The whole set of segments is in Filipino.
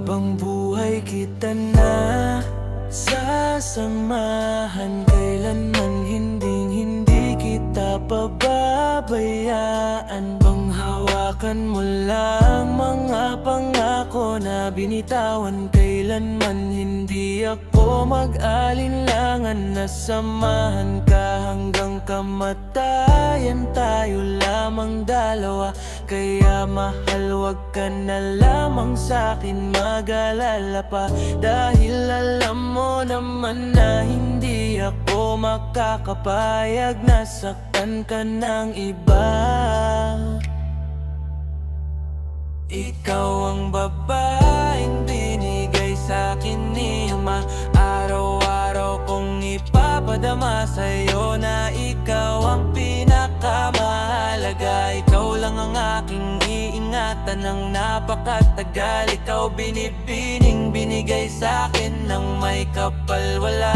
Habang buhay kita na sasamahan, kailanman hindi kita pababayaan. Panghawakan mo lang mga pangako na binitawan, kailanman hindi ako mag-alinlangan. Nasamahan ka hanggang kamatayan, tayo lamang dalawa. Kaya mahal, wag ka na lamang sa'kin mag-alala pa, dahil alam mo naman na hindi ako makakapayag na saktan ka ng iba. Ikaw ang babaeng binigay sa'kin ni Ama, araw-araw kong ipapadama sa'yo na ikaw ang pinakamahalaga. Ikaw lang ang aking iingatan ng napakatagal. Ikaw binibining binigay sa'kin ng may kapal, wala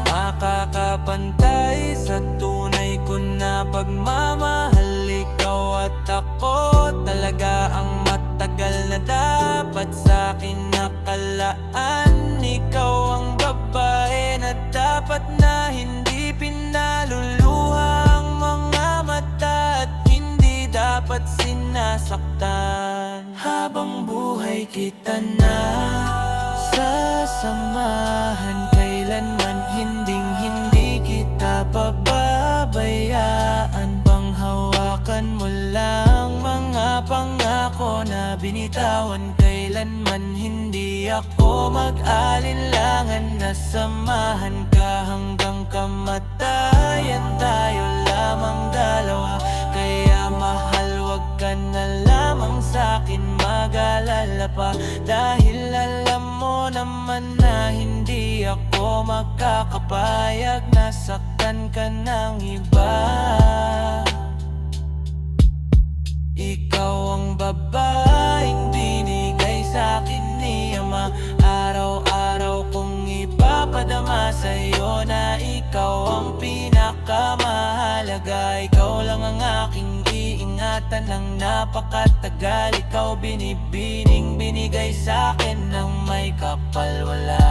makakapantay sa tunay ko na pagmamahal. Ikaw at ako talaga ang matagal na dapat sa'kin nakalaan. Ikaw ang babae na dapat na hindi pinaluluha ang mga mata at hindi dapat sinasaktan. Habang buhay kita na sasamahan, kailanman hindi kita pababayaan. Panghawakan mo lang mga pangako na binitawan, kailanman hindi ako mag-alinlangan. Nasamahan ka hanggang kamatayan, tayo lamang dalawa. Kaya mahal, wag ka na lamang sa'kin mag-alala pa, dahil alam mo naman na hindi ako makakapayag na saktan ka ng iba. Ikaw ang babaeng binigay sa'kin ni Ama, araw-araw kong ipapadama sa'yo na ikaw ang pinakamahalaga. Ikaw lang ang aking iingatan ng napakatagal. Ikaw binibining binigay sa'kin ng may kapal, wala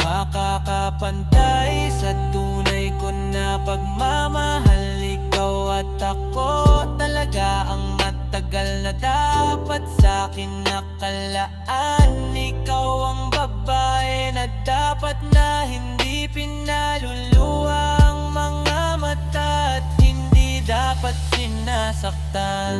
makakapantay sa tunay ko na pagmamahal. Ikaw at ako talaga ang matagal na dapat sa'kin nakalaan. Ikaw ang babae na dapat na hindi pinaluluha ang mga mata at hindi dapat sinasaktan.